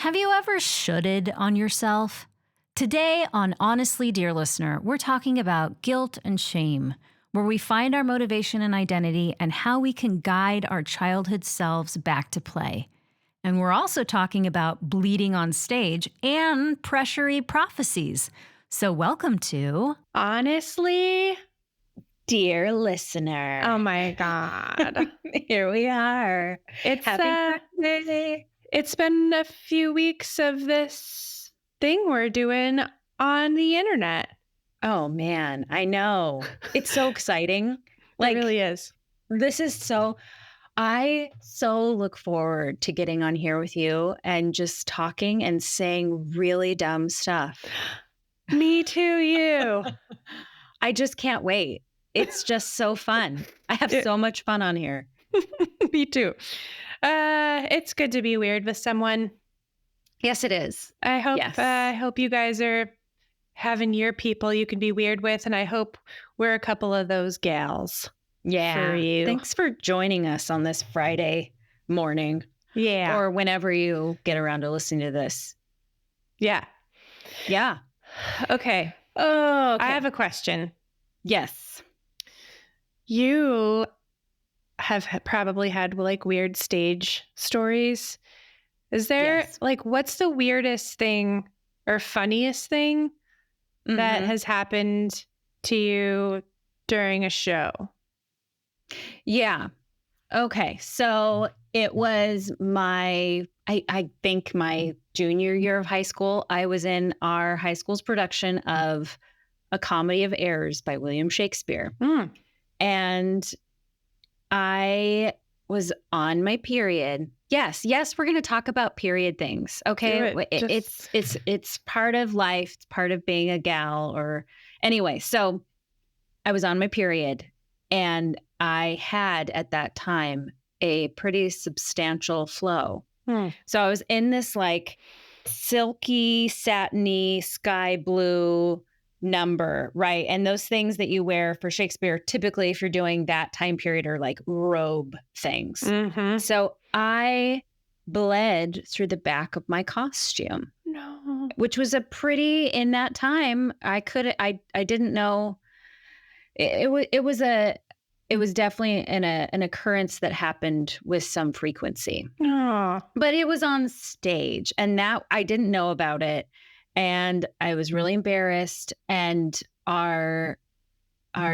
Have you ever shoulded on yourself? Today on Honestly, Dear Listener, we're talking about guilt and shame, where we find our motivation and identity and how we can guide our childhood selves back to play. And we're also talking about bleeding on stage and pressury prophecies. So welcome to Honestly, Dear listener, oh my God. here we are. It's Happy birthday. it's been a few weeks of this thing we're doing on the internet. Oh man, I know. It's so exciting. It really is. I so look forward to getting on here with you and just talking and saying really dumb stuff. Me too, you. I just can't wait. It's just so fun. I have so much fun on here. Me too. It's good to be weird with someone. Yes, it is. I hope Yes. I hope you guys are having your people you can be weird with, and I hope we're a couple of those gals. Yeah. For you. Thanks for joining us on this Friday morning. Yeah. Or whenever you get around to listening to this. Yeah. Yeah. Okay. Oh, okay. I have a question. Yes. You have probably had like weird stage stories. Is there Yes. like, what's the weirdest thing or funniest thing that Mhm. has happened to you during a show? Yeah. Okay. So it was I think my junior year of high school. I was in our high school's production of A Comedy of Errors by William Shakespeare. And I was on my period. Yes, we're going to talk about period things. Okay, Do it. it's part of life. It's part of being a gal. Or anyway, so I was on my period, and I had at that time a pretty substantial flow. So I was in this like silky, satiny, sky blue number, right? And those things that you wear for Shakespeare, typically if you're doing that time period, are like robe things. Mm-hmm. So I bled through the back of my costume, No. which was in that time, I didn't know. It was definitely an occurrence that happened with some frequency. Oh. But it was on stage, and that I didn't know about it, and I was really embarrassed. And our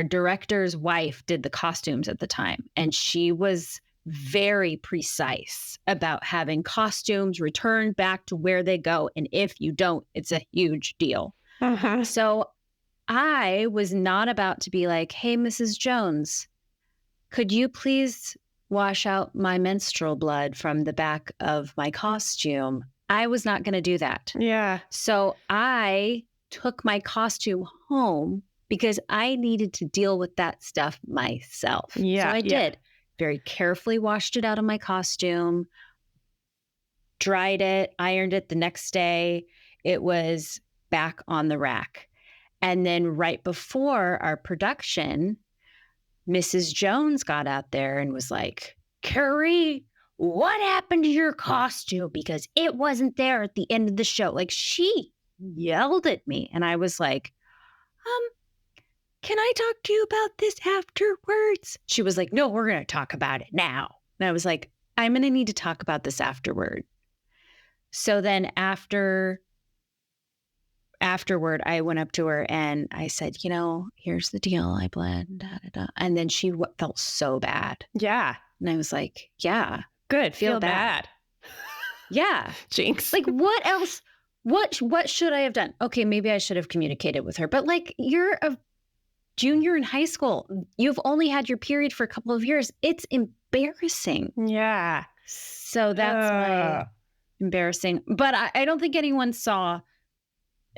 director's wife did the costumes at the time, and she was very precise about having costumes returned back to where they go, and if you don't, it's a huge deal. Uh-huh. So I was not about to be like, "Hey, Mrs. Jones, could you please wash out my menstrual blood from the back of my costume?" I was not going to do that. Yeah. So I took my costume home because I needed to deal with that stuff myself. Yeah, So I yeah. did. Very carefully washed it out of my costume, dried it, ironed it the next day. It was back on the rack. And then right before our production, Mrs. Jones got out there and was like, "Carrie, what happened to your costume? Because it wasn't there at the end of the show." Like, she yelled at me, and I was like, "Can I talk to you about this afterwards?" She was like, "No, we're going to talk about it now." And I was like, "I'm going to need to talk about this afterward." So then afterward, I went up to her and I said, "Here's the deal. I bled, da, da, da." And then she felt so bad. Yeah. And I was like, "Yeah, Good. Feel Feel bad. bad. yeah." Jinx. Like, what else? What should I have done? Okay, maybe I should have communicated with her. But like, you're a junior in high school. You've only had your period for a couple of years. It's embarrassing. Yeah. So that's my embarrassing. But I don't think anyone saw.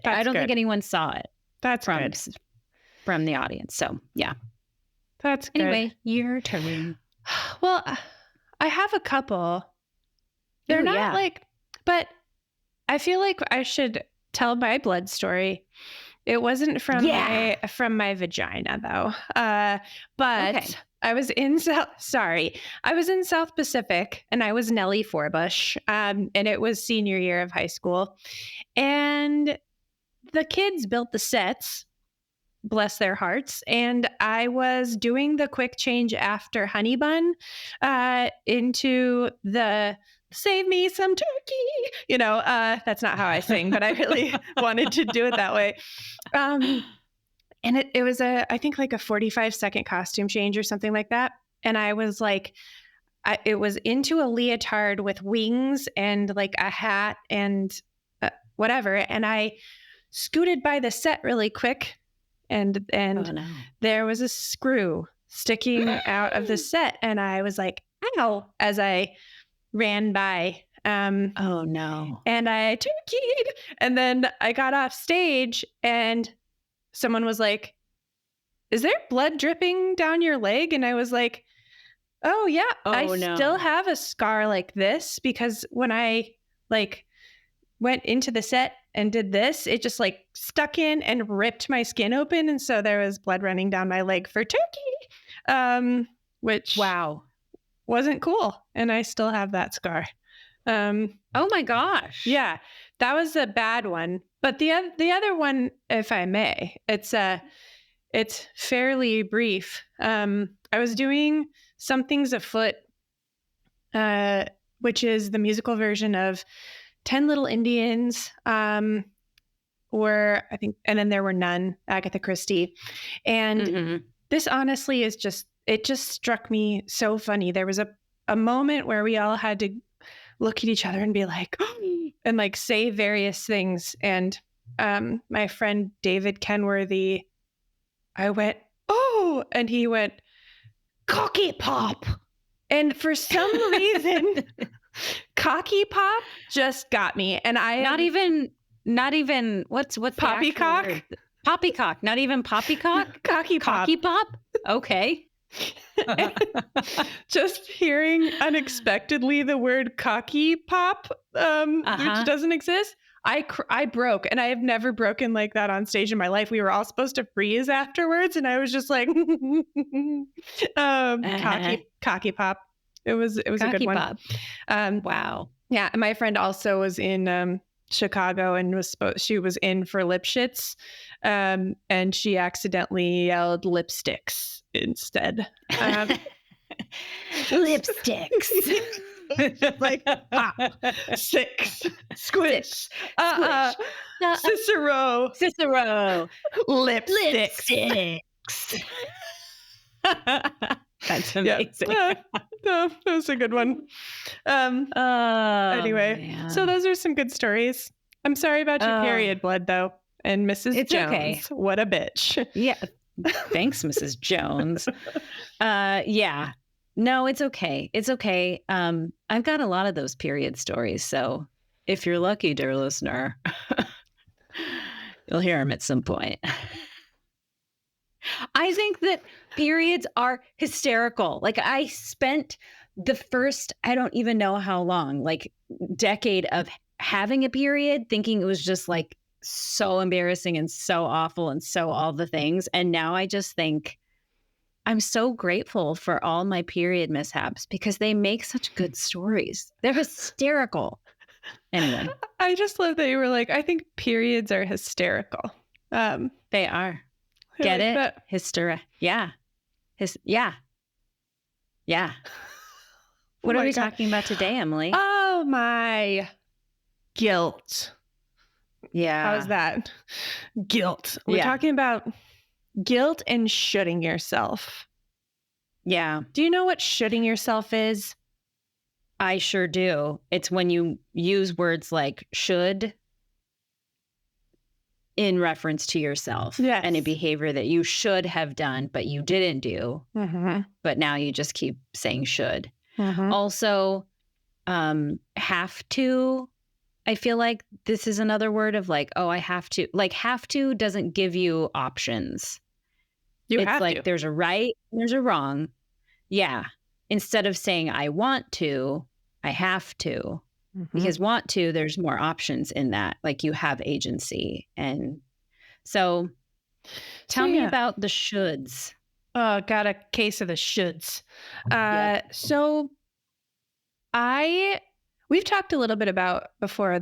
I don't think anyone saw it That's from good. from the audience. So yeah. That's good. Anyway, your turn. Well, I have a couple. They're Ooh, not yeah. like, but I feel like I should tell my blood story. It wasn't from Yeah. my vagina though. But Okay. I was in South Pacific, and I was Nellie Forbush. And it was senior year of high school. And the kids built the sets, bless their hearts. And I was doing the quick change after Honey Bun into the save me some turkey. That's not how I sing, but I really wanted to do it that way. And it was I think like a 45-second costume change or something like that. And I was like, it was into a leotard with wings and like a hat and whatever. And I scooted by the set really quick, and Oh, no. there was a screw sticking out of the set, and I was like, ow, as I ran by. Oh, no. And I turkeyed, and then I got off stage, and someone was like, is there blood dripping down your leg? And I was like, oh yeah, I still have a scar like this, because when I like went into the set and did this, it just like stuck in and ripped my skin open. And so there was blood running down my leg for turkey, which wasn't cool. And I still have that scar. Oh my gosh. Yeah, that was a bad one. But the other one, if I may, it's fairly brief. I was doing Something's Afoot, which is the musical version of 10 Little Indians, or I think, and then there were none, Agatha Christie. And this honestly is it just struck me so funny. There was a moment where we all had to look at each other and be like, and like say various things. And my friend David Kenworthy, I went, oh, and he went, cocky pop. And for some reason, cocky pop just got me. And I not even what's poppycock? Poppycock, not even poppycock? Cocky pop. Cocky pop? Okay. Just hearing unexpectedly the word cocky pop, which doesn't exist, I broke, and I have never broken like that on stage in my life. We were all supposed to freeze afterwards, and I was just like, cocky pop. It was a good one. Pop. Wow. Yeah, and my friend also was in Chicago, and she was in for Lipschitz, and she accidentally yelled lipsticks instead. Lipsticks. Like pop, six, squish, Cicero, lipsticks. That's amazing. No, that was a good one. Anyway, man. So those are some good stories. I'm sorry about your period blood, though. And Mrs. Jones, okay. What a bitch. Yeah. Thanks, Mrs. Jones. Yeah. No, it's okay. It's okay. I've got a lot of those period stories. So if you're lucky, dear listener, you'll hear them at some point. I think that periods are hysterical. Like I spent the first, I don't even know how long, like decade of having a period thinking it was just like so embarrassing and so awful and so all the things. And now I just think I'm so grateful for all my period mishaps because they make such good stories. They're hysterical. Anyway. I just love that you were like, I think periods are hysterical. They are. Get it? That. Hysteria. Yeah. Yeah. Yeah. What are we talking about today, Emily? Oh, my guilt. Yeah. How's that? Guilt. We're talking about guilt and shoulding yourself. Yeah. Do you know what shoulding yourself is? I sure do. It's when you use words like should in reference to yourself and a behavior that you should have done, but you didn't do. But now you just keep saying should. Also, have to. I feel like this is another word of like, oh, I have to. Like have to doesn't give you options. It's like there's a right, there's a wrong. Yeah. Instead of saying I want to, I have to. Because want to, there's more options in that. Like you have agency. And So tell me yeah. about the shoulds. Oh, got a case of the shoulds. Yep. So we've talked a little bit about before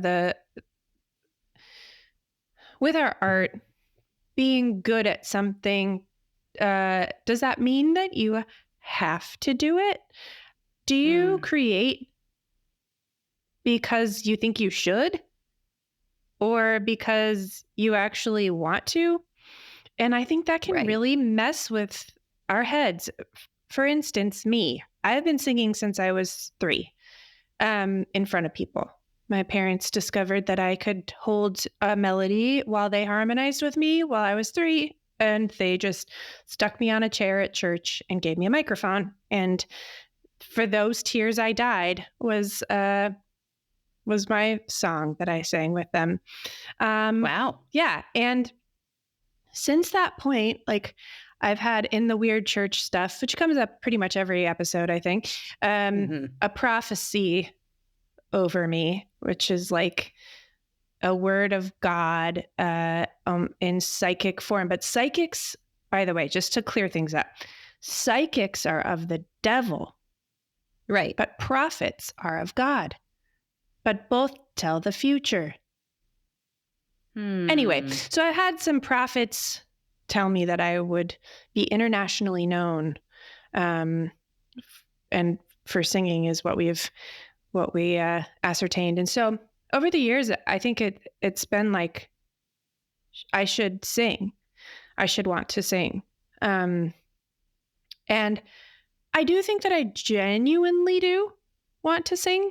with our art being good at something. Does that mean that you have to do it? Do you create because you think you should, or because you actually want to? And I think that can Right. really mess with our heads. For instance, me, I've been singing since I was 3, in front of people. My parents discovered that I could hold a melody while they harmonized with me while I was 3. And they just stuck me on a chair at church and gave me a microphone. And For Those Tears I Died was my song that I sang with them. Wow. Yeah. And since that point, like, I've had in the weird church stuff, which comes up pretty much every episode, I think, hmm a prophecy over me, which is like a word of God in psychic form. But psychics, by the way, just to clear things up, psychics are of the devil, Right. but prophets are of God. But both tell the future. Anyway, Hmm. so I had some prophets tell me that I would be internationally known, and for singing is what we ascertained. And so over the years, I think it's been like I should sing, I should want to sing, and I do think that I genuinely do want to sing.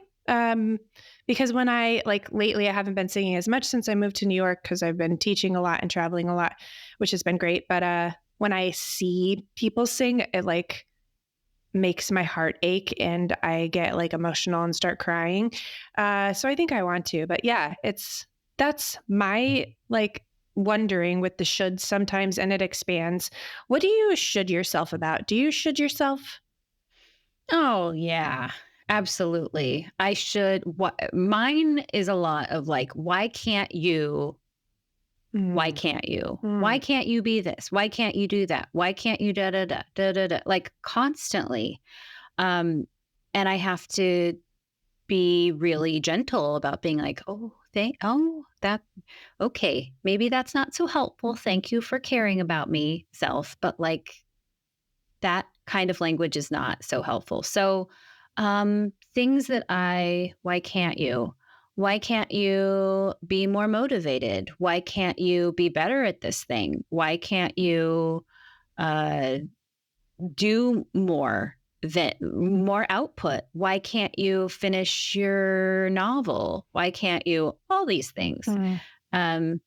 Because when lately, I haven't been singing as much since I moved to New York because I've been teaching a lot and traveling a lot, which has been great. But when I see people sing, it like makes my heart ache and I get like emotional and start crying. So I think I want to, but yeah, that's my like wondering with the should sometimes, and it expands. What do you should yourself about? Do you should yourself? Oh, yeah. Absolutely. I should. What mine is a lot of like, why can't you? Why Mm, can't you? Why mm, can't you be this? Why can't you do that? Why can't you da da da da da da? Like constantly. Um, and I have to be really gentle about being like, that okay, maybe that's not so helpful. Thank you for caring about me, self. But like that kind of language is not so helpful. So, things that why can't you? Why can't you be more motivated? Why can't you be better at this thing? Why can't you uh, do more output? Why can't you finish your novel? Why can't you all these things? mm, Um,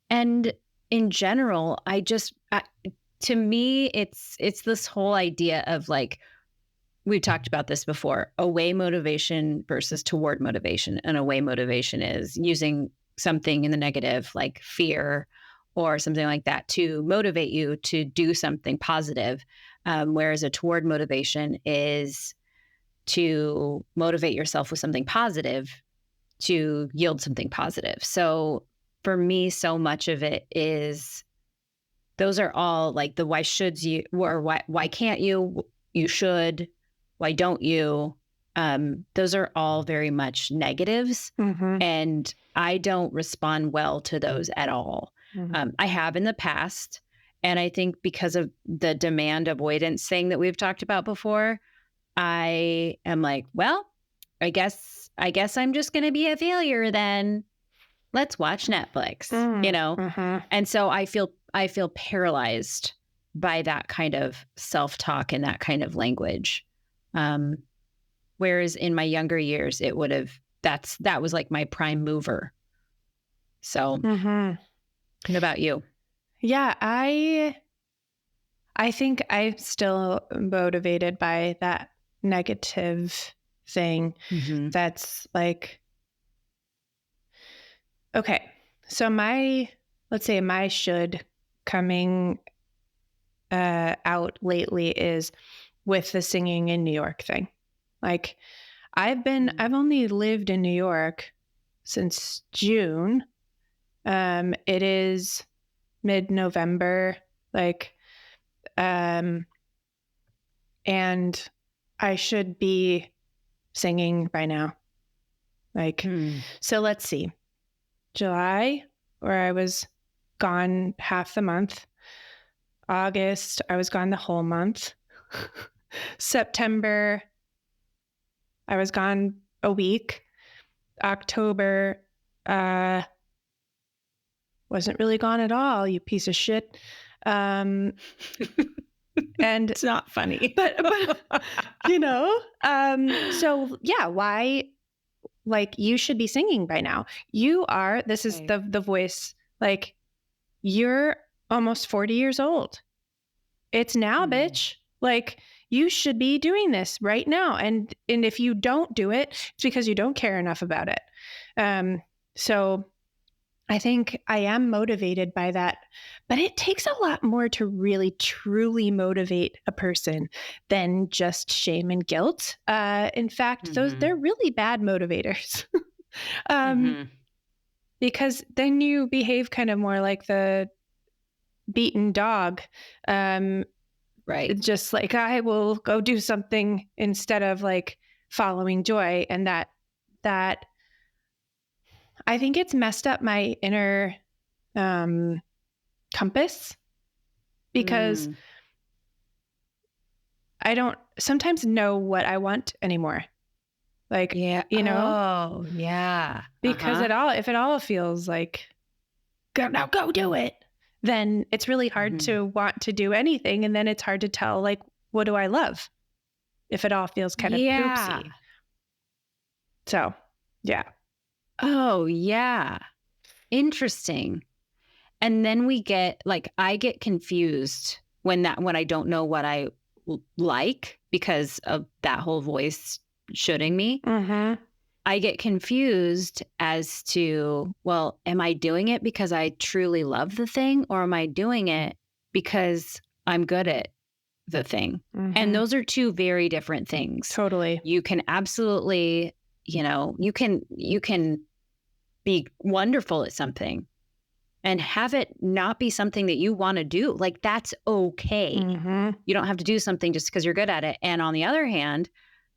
and in general, to me, it's this whole idea of like we've talked about this before: away motivation versus toward motivation. And away motivation is using something in the negative, like fear or something like that, to motivate you to do something positive. Whereas a toward motivation is to motivate yourself with something positive to yield something positive. So for me, so much of it is those are all like the why shoulds you or why can't you? You should. Why don't you? Those are all very much negatives, mhm, and I don't respond well to those at all. mhm. I have in the past, and I think because of the demand avoidance thing that we've talked about before, I am like, well, I guess I'm just going to be a failure then. Let's watch Netflix, Mhm. And so I feel paralyzed by that kind of self-talk and that kind of language. Um, whereas in my younger years, that was like my prime mover. So, Mhm. what about you? Yeah, I think I'm still motivated by that negative thing hmm that's like, okay, so let's say my should coming out lately is with the singing in New York thing. Like, I've only lived in New York since June. It is mid-November, like, and I should be singing by now. Like, so let's see. July, where I was gone half the month. August, I was gone the whole month. September, I was gone a week. October, wasn't really gone at all, you piece of shit. And It's not funny. but you know, so yeah, why, like, you should be singing by now. This is Right. the voice, like, you're almost 40 years old. It's now, bitch. Like, you should be doing this right now. And if you don't do it, it's because you don't care enough about it. So I think I am motivated by that, but it takes a lot more to really truly motivate a person than just shame and guilt. In fact, they're really bad motivators. Because then you behave kind of more like the beaten dog. Right. Just like, I will go do something instead of like following joy. And that I think it's messed up my inner compass, because I don't sometimes know what I want anymore. Like, Yeah. you know, Oh, yeah. because if it all feels like, now go do it, then it's really hard to want to do anything. And then it's hard to tell, like, what do I love if it all feels kind of poopsy. So, yeah. Oh, yeah. Interesting. And then we get, like, I get confused when I don't know what I like because of that whole voice shoulding me. I get confused as to, well, am I doing it because I truly love the thing, or am I doing it because I'm good at the thing? And those are two very different things. Totally. You can absolutely, you can be wonderful at something and have it not be something that you want to do. Like, that's okay. You don't have to do something just because you're good at it. And on the other hand,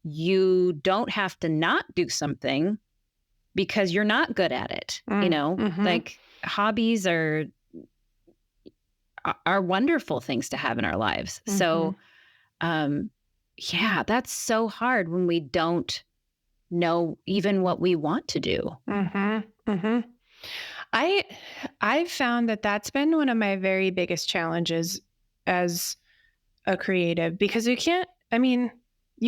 you don't have to not do something because you're not good at it. Like, hobbies are wonderful things to have in our lives. So, yeah, that's so hard when we don't know even what we want to do. I've found that that's been one of my very biggest challenges as a creative, because you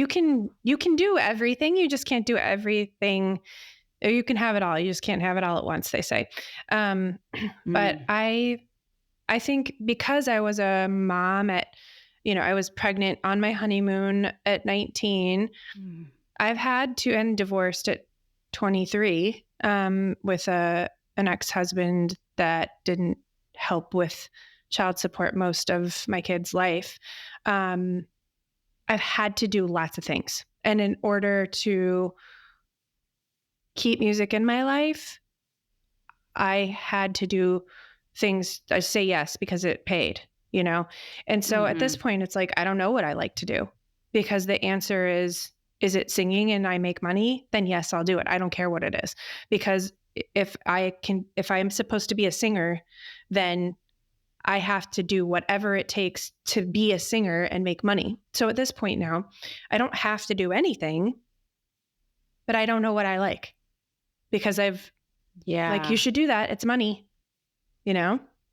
can do everything. You just can't do everything. Or you can have it all. You just can't have it all at once, they say. But I think because I was a mom I was pregnant on my honeymoon at 19. I've had to end divorced at 23 with an ex-husband that didn't help with child support most of my kid's life. I've had to do lots of things. And in order to keep music in my life, I had to do things. I say yes because it paid, And so at this point, it's like, I don't know what I like to do, because the answer is it singing and I make money? Then yes, I'll do it. I don't care what it is. Because if I'm supposed to be a singer, then I have to do whatever it takes to be a singer and make money. So at this point now, I don't have to do anything, but I don't know what I like, because like, you should do that. It's money,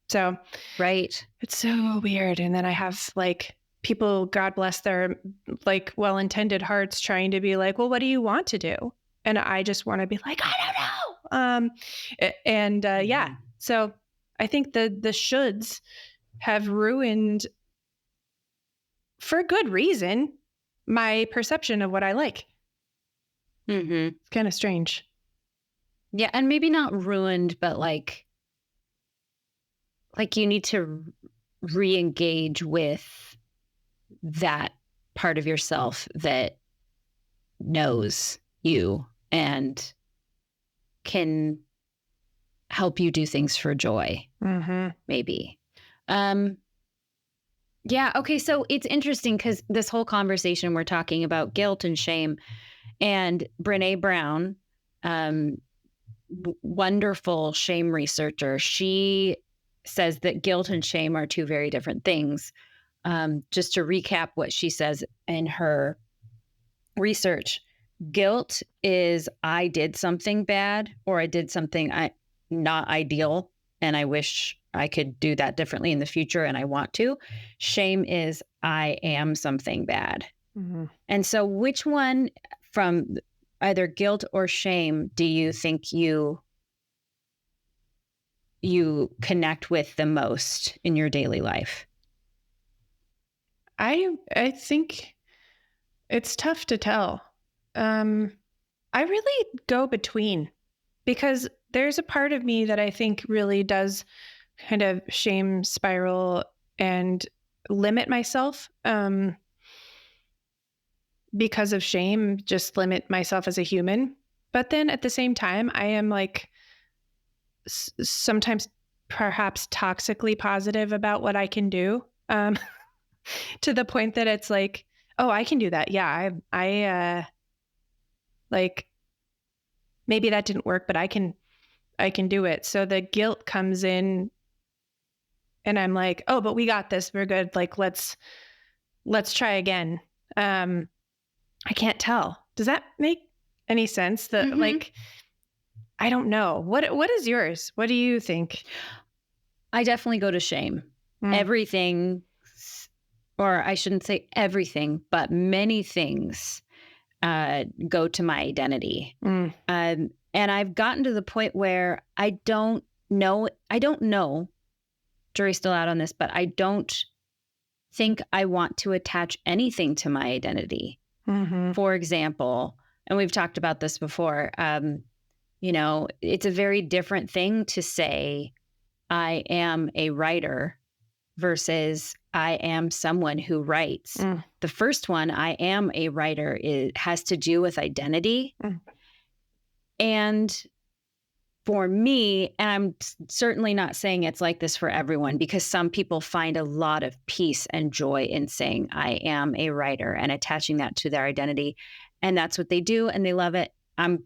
So right. It's so weird. And then I have like people, God bless their like well-intended hearts, trying to be like, well, what do you want to do? And I just want to be like, I don't know. Yeah. So I think the shoulds have ruined, for good reason, my perception of what I like. It's kind of strange. Yeah. And maybe not ruined, but like you need to re-engage with that part of yourself that knows you and can help you do things for joy, maybe. Yeah. Okay. So it's interesting because this whole conversation, we're talking about guilt and shame. And Brene Brown, wonderful shame researcher, she says that guilt and shame are two very different things. Just to recap what she says in her research, guilt is I did something bad or I did something not ideal and I wish I could do that differently in the future and I want to. Shame is I am something bad. And so which one from either guilt or shame do you think you connect with the most in your daily life? I think it's tough to tell. I really go between, because there's a part of me that I think really does kind of shame spiral and limit myself, because of shame, just limit myself as a human. But then at the same time, I am like sometimes perhaps toxically positive about what I can do, to the point that it's like, oh, I can do that. Yeah, I like, maybe that didn't work, but I can do it. So the guilt comes in and I'm like, oh, but we got this. We're good. Like, let's try again. I can't tell. Does that make any sense? That like, I don't know. What is yours? What do you think? I definitely go to shame. Everything, or I shouldn't say everything, but many things go to my identity. And I've gotten to the point where I don't know, jury's still out on this, but I don't think I want to attach anything to my identity. For example, and we've talked about this before, it's a very different thing to say, I am a writer versus I am someone who writes. The first one, I am a writer, it has to do with identity. And for me, and I'm certainly not saying it's like this for everyone, because some people find a lot of peace and joy in saying, I am a writer, and attaching that to their identity. And that's what they do, and they love it. I'm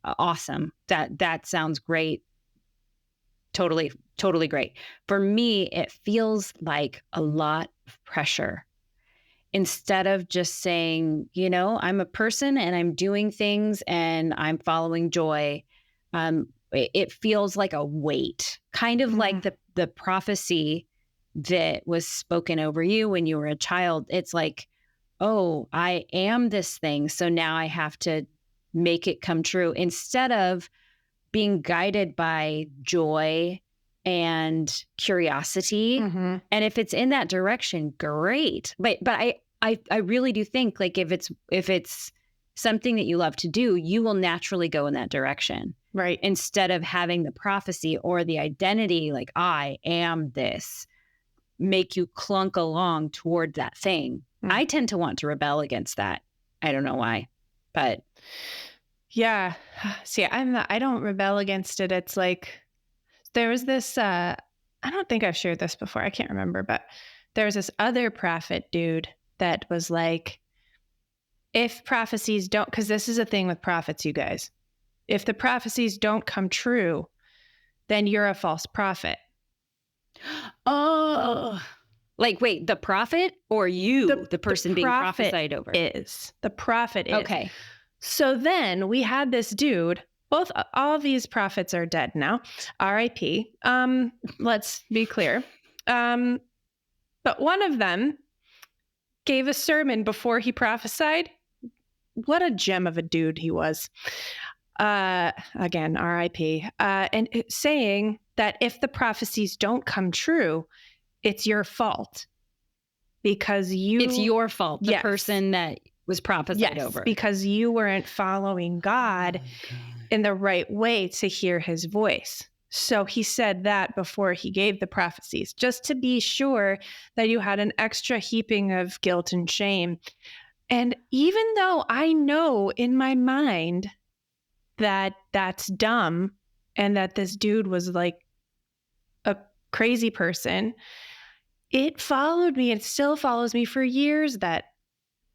awesome. That sounds great. Totally great. For me, it feels like a lot of pressure. Instead of just saying, I'm a person and I'm doing things and I'm following joy, it feels like a weight, kind of like the prophecy that was spoken over you when you were a child. It's like, oh, I am this thing, so now I have to make it come true, instead of being guided by joy and curiosity. And if it's in that direction, great. But I really do think, like, if it's something that you love to do, you will naturally go in that direction. Right. Instead of having the prophecy or the identity, like, I am this, make you clunk along toward that thing. I tend to want to rebel against that. I don't know why, but. Yeah. See, I don't rebel against it. It's like, there was this, I don't think I've shared this before. I can't remember, but there was this other prophet dude that was like, if prophecies don't, because this is a thing with prophets, you guys, if the prophecies don't come true, then you're a false prophet. Oh, like, wait, the prophet or you, the person being prophesied over? The prophet is. Okay. So then we had this dude, all these prophets are dead now, R.I.P. Let's be clear. But one of them gave a sermon before he prophesied. What a gem of a dude he was. Again, R.I.P. And saying that if the prophecies don't come true, it's your fault. Because it's your fault, the person that was prophesied over. Because you weren't following God in the right way to hear his voice. So he said that before he gave the prophecies, just to be sure that you had an extra heaping of guilt and shame. And even though I know in my mind that that's dumb, and that this dude was like a crazy person, it followed me. It still follows me for years that,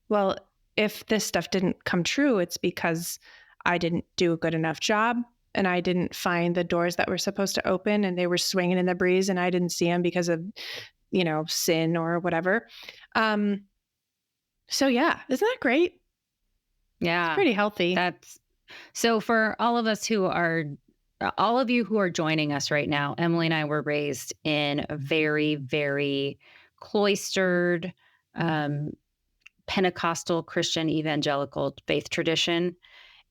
well, if this stuff didn't come true, it's because I didn't do a good enough job and I didn't find the doors that were supposed to open and they were swinging in the breeze and I didn't see them because of, sin or whatever. So yeah, isn't that great? Yeah. It's pretty healthy. That's so for all of you who are joining us right now. Emily and I were raised in a very, very cloistered, Pentecostal Christian evangelical faith tradition.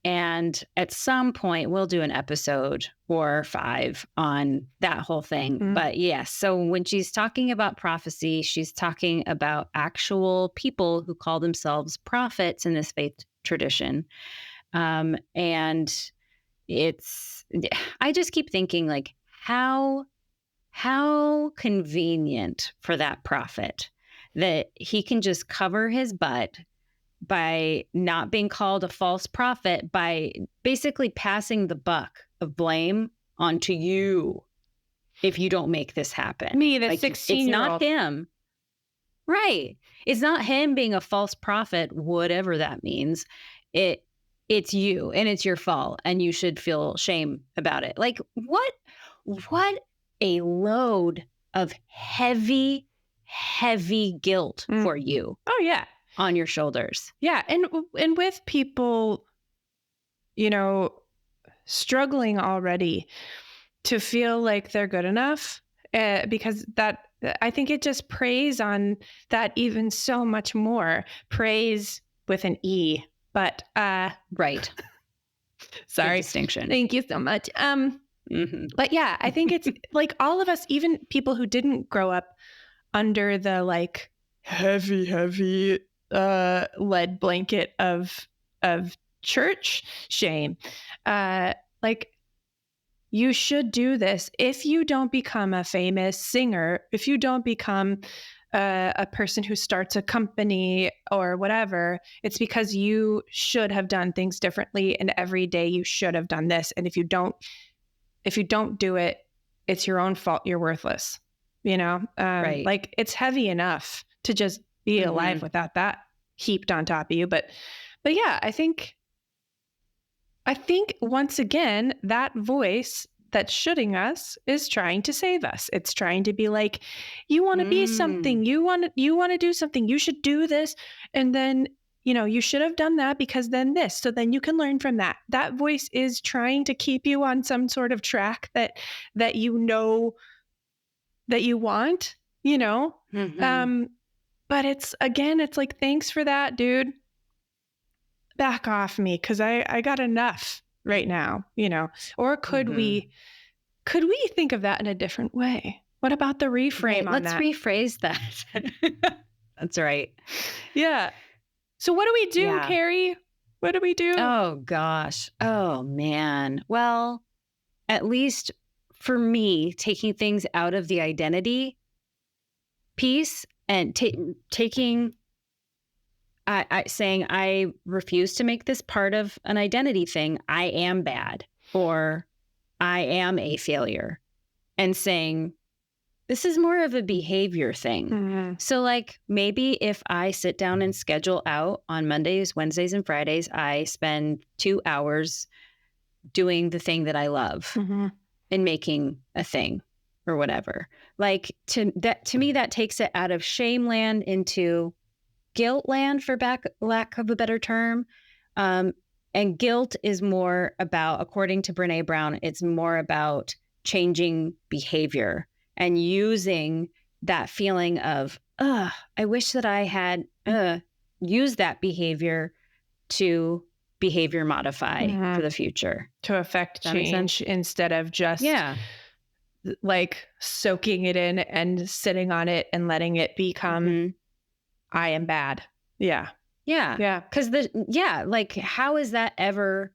And at some point, we'll do an episode or 5 on that whole thing. Mhm. But yes, so when she's talking about prophecy, she's talking about actual people who call themselves prophets in this faith tradition. And I just keep thinking, like, how convenient for that prophet that he can just cover his butt by not being called a false prophet, by basically passing the buck of blame onto you if you don't make this happen. Me, the Like, 16-year-old. It's not him. Right. It's not him being a false prophet, whatever that means. It's you and it's your fault and you should feel shame about it. Like, what a load of heavy guilt for you Oh yeah. on your shoulders. Yeah, and with people, struggling already to feel like they're good enough, because that, I think it just preys on that even so much more. Praise with an E, but Right. sorry. Good distinction. Thank you so much. Mhm. But yeah, I think it's like all of us, even people who didn't grow up under the like heavy lead blanket of church shame, like, you should do this. If you don't become a famous singer, if you don't become a person who starts a company or whatever, it's because you should have done things differently, and every day you should have done this. And if you don't do it, it's your own fault. You're worthless. Right. Like, it's heavy enough to just be alive without that heaped on top of you. But yeah, I think once again, that voice that's shooting us is trying to save us. It's trying to be like, you want to be something, you want to do something, you should do this. And then, you should have done that because then this, so then you can learn from that. That voice is trying to keep you on some sort of track that that you want, but it's like, thanks for that, dude. Back off me, because I got enough right now, or could we think of that in a different way? What about the reframe on Let's that? rephrase that. That's right. Yeah. So what do we do, Yeah. Carrie? What do we do? Oh, gosh. Oh, man. Well, at least for me, taking things out of the identity piece and taking, saying, I refuse to make this part of an identity thing. I am bad, or I am a failure. And saying, this is more of a behavior thing. Mm-hmm. So, like, maybe if I sit down and schedule out on Mondays, Wednesdays, and Fridays, I spend 2 hours doing the thing that I love and making a thing or whatever. Like, to me, that takes it out of shame land into guilt land, for lack of a better term. And guilt is more about, according to Brene Brown, it's more about changing behavior and using that feeling of, I wish that I had used that behavior to behavior modify for the future. To affect change instead of just like soaking it in and sitting on it and letting it become, I am bad. Yeah. Yeah. Yeah. Because like, how is that ever...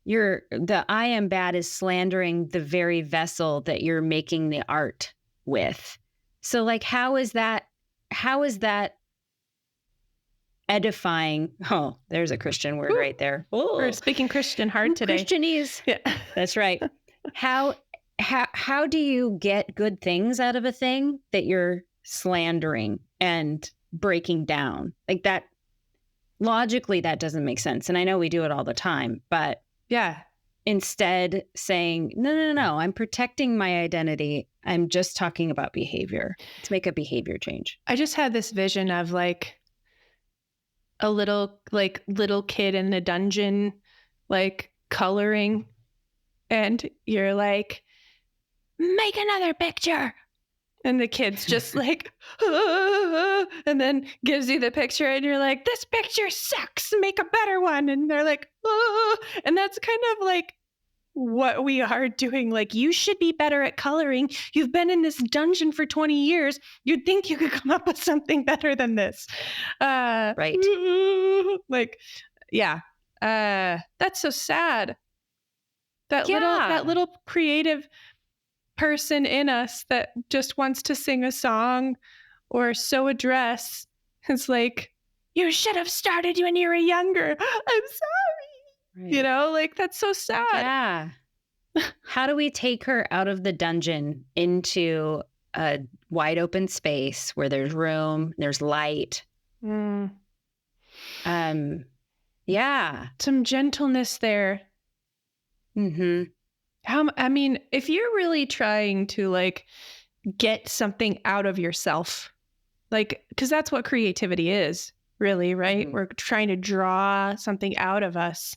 the I am bad is slandering the very vessel that you're making the art with. So, like, how is that edifying. Oh, there's a Christian word right there. We're Oh, speaking Christian hard today. Christianese. Yeah. That's right. How do you get good things out of a thing that you're slandering and breaking down? Like that, logically, that doesn't make sense. And I know we do it all the time, but Yeah. instead saying, no, I'm protecting my identity. I'm just talking about behavior. Let's make a behavior change. I just had this vision of like a little kid in a dungeon, like coloring, and you're like, make another picture. And the kid's just like, and then gives you the picture, and you're like, this picture sucks, make a better one. And they're like, and that's kind of like what we are doing. Like, you should be better at coloring. You've been in this dungeon for 20 years. You'd think you could come up with something better than this. Right. Like, yeah. That's so sad. That little creative person in us that just wants to sing a song or sew a dress. It's like, you should have started when you were younger. I'm sorry. Right. You know, like, that's so sad. Yeah. How do we take her out of the dungeon into a wide open space where there's room, there's light? Yeah. Some gentleness there. Mm-hmm. I mean, if you're really trying to like get something out of yourself, like, because that's what creativity is, really, right? Mhm. We're trying to draw something out of us.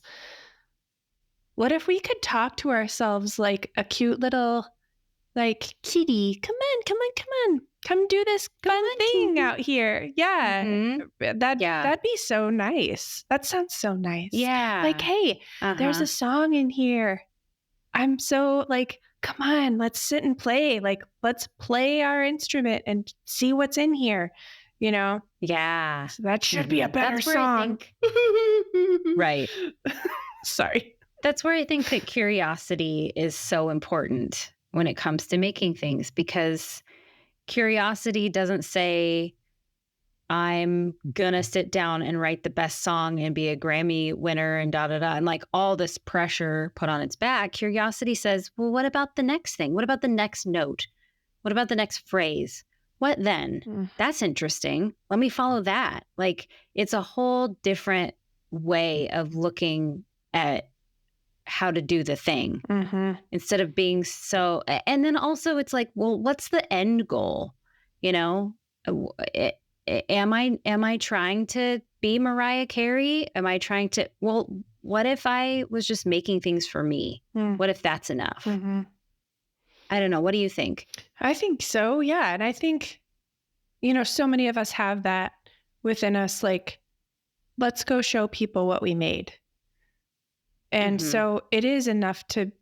What if we could talk to ourselves like a cute little, like, kitty? Come on. Come do this fun thing out here. Yeah. Mhm. That'd be so nice. That sounds so nice. Yeah. Like, hey, there's a song in here. I'm so like, come on, let's sit and play. Like, let's play our instrument and see what's in here, you know? Yeah. So that should be a better That's where I song. Right. Sorry. That's where I think that curiosity is so important when it comes to making things, because curiosity doesn't say, I'm gonna sit down and write the best song and be a Grammy winner and and like all this pressure put on its back. Curiosity says, well, what about the next thing? What about the next note? What about the next phrase? What then? That's interesting. Let me follow that. Like, it's a whole different way of looking at how to do the thing instead of being so. And then also it's like, well, what's the end goal? You know, am I trying to be Mariah Carey? Am I trying to, well, what if I was just making things for me? What if that's enough? I don't know. What do you think? I think so. Yeah. And I think, you know, so many of us have that within us, like, let's go show people what we made. And so it is enough to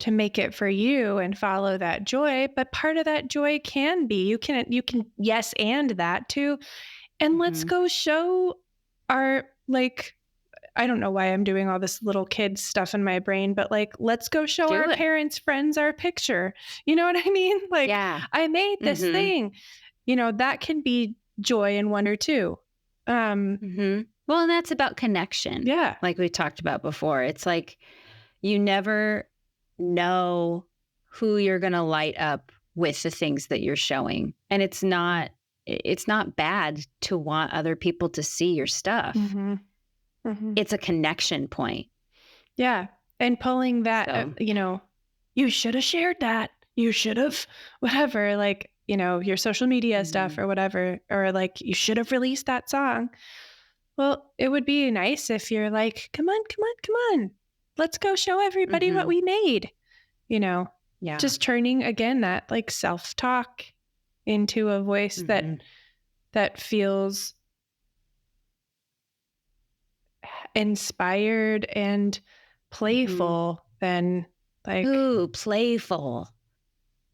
make it for you and follow that joy. But part of that joy can be, you can yes, and that too. And let's go show our, like, I don't know why I'm doing all this little kid stuff in my brain, but like, let's go show our parents' friends our picture. You know what I mean? Like, I made this thing, you know, that can be joy and wonder too. Well, and that's about connection. Yeah. Like we talked about before. It's like, you never know who you're going to light up with the things that you're showing. And it's not bad to want other people to see your stuff. It's a connection point. Yeah. And pulling that, you know, you should have shared that. You should have, whatever, like, you know, your social media stuff or whatever, or like, you should have released that song. Well, it would be nice if you're like, come on. Let's go show everybody what we made, you know? Yeah. Just turning, again, that like self-talk into a voice that feels inspired and playful than like... Ooh, playful.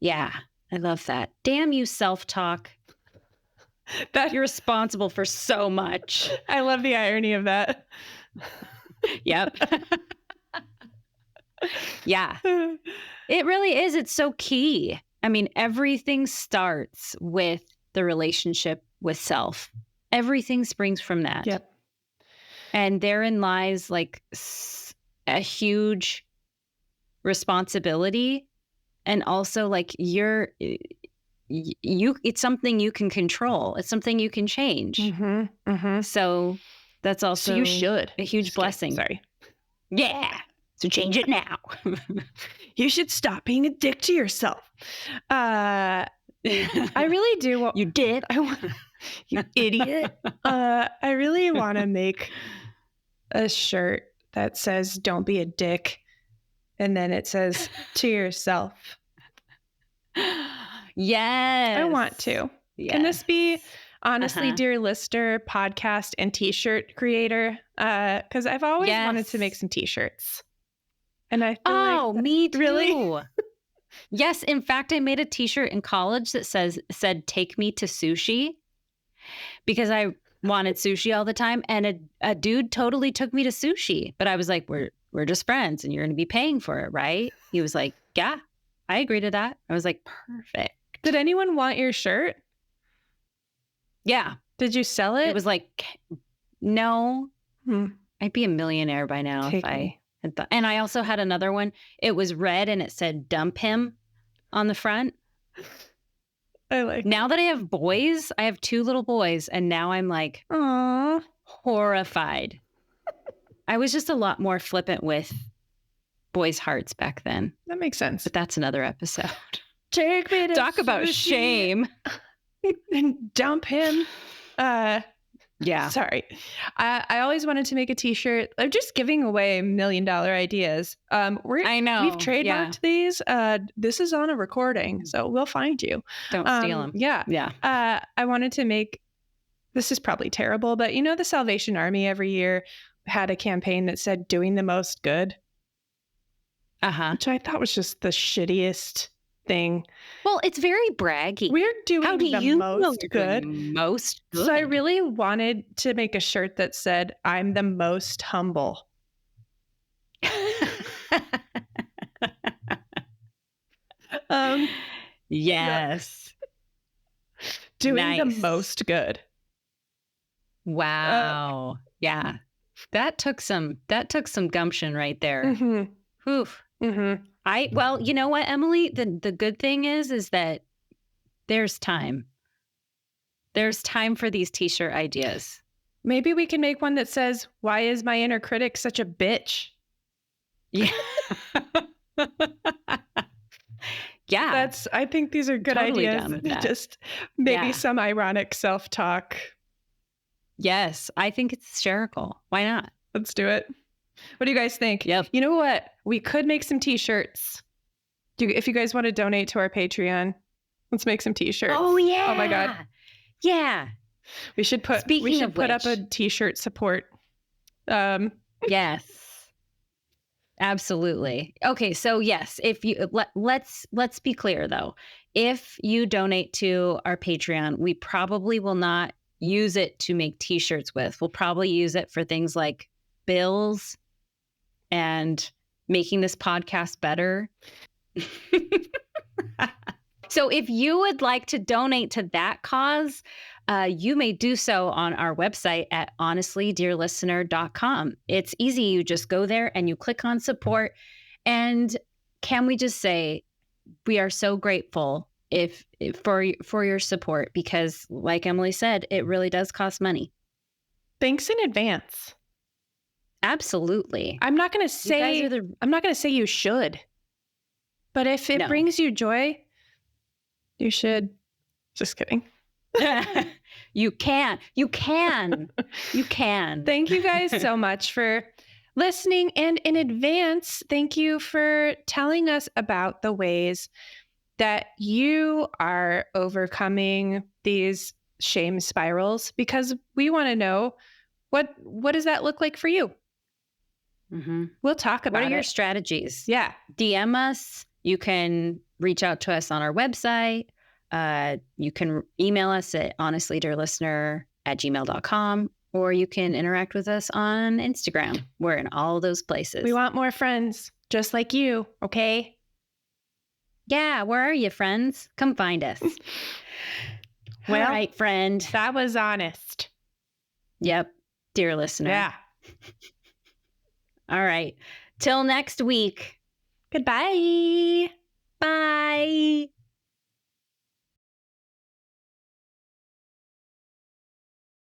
Yeah, I love that. Damn you, self-talk. That you're responsible for so much. I love the irony of that. Yep. Yeah. It really is. It's so key. I mean, everything starts with the relationship with self Everything springs from that. Yep. And therein lies like a huge responsibility. And also like it's something you can control. It's something you can change. Mm-hmm. Mm-hmm. So that's also So you should. a huge Just kidding. blessing. Sorry. Yeah. So change it now. You should stop being a dick to yourself. I really do. You did? You idiot. I really want to make a shirt that says, "Don't be a dick." And then it says, "To yourself." Yes. I want to. Yes. Can this be Honestly, Uh-huh. Dear Listener podcast and t-shirt creator? Because I've always wanted to make some t-shirts. And I feel me too. Really? Yes. In fact, I made a t-shirt in college that said, "Take me to sushi," because I wanted sushi all the time. And a dude totally took me to sushi. But I was like, we're just friends and you're going to be paying for it, right? He was like, yeah, I agree to that. I was like, perfect. Did anyone want your shirt? Yeah. Did you sell it? It was like, no. I'd be a millionaire by now if I had thought. And I also had another one. It was red and it said "Dump him" on the front. I like Now that I have boys, I have 2 little boys, and now I'm like, aww, horrified. I was just a lot more flippant with boys' hearts back then. That makes sense. But that's another episode. Take me to Talk about sushi shame. and dump him. Yeah. Sorry. I always wanted to make a t-shirt. I'm just giving away $1 million ideas. I know. We've trademarked these. This is on a recording, so we'll find you. Don't steal them. Yeah. Yeah. I wanted to make, this is probably terrible, but the Salvation Army every year had a campaign that said "doing the most good," which I thought was just the shittiest thing. Well, it's very braggy. We're doing How do the you most know good. Most good. So I really wanted to make a shirt that said, "I'm the most humble." Yes. Doing the most good. Wow. Yeah. That took some gumption right there. Mm-hmm. Oof. Mm-hmm. Well, you know what, Emily? The good thing is that there's time. There's time for these t-shirt ideas. Maybe we can make one that says, "Why is my inner critic such a bitch?" Yeah. Yeah. I think these are good Totally ideas. down with that. Just maybe some ironic self-talk. Yes. I think it's hysterical. Why not? Let's do it. What do you guys think? Yep. You know what? We could make some t-shirts. If you guys want to donate to our Patreon, let's make some t-shirts. Oh, yeah. Oh, my God. Yeah. We should put up a t-shirt support. Yes. Absolutely. Okay, so yes, if you let's be clear though. If you donate to our Patreon, we probably will not use it to make t-shirts with. We'll probably use it for things like bills and making this podcast better. So if you would like to donate to that cause, you may do so on our website at honestlydearlistener.com. It's easy. You just go there and you click on support. And can we just say we are so grateful for your support, because like Emily said, it really does cost money. Thanks in advance. Absolutely. I'm not going to say you should. But if it brings you joy, you should. Just kidding. You can. Thank you guys so much for listening. And in advance, thank you for telling us about the ways that you are overcoming these shame spirals, because we want to know what does that look like for you? Mm-hmm. We'll talk about it. What are your strategies? Yeah. DM us. You can reach out to us on our website. You can email us at honestlydearlistener@gmail.com, or you can interact with us on Instagram. We're in all those places. We want more friends just like you, okay? Yeah, where are you, friends? Come find us. Well, all right, friend. That was honest. Yep. Dear listener. Yeah. All right. Till next week. Goodbye. Bye.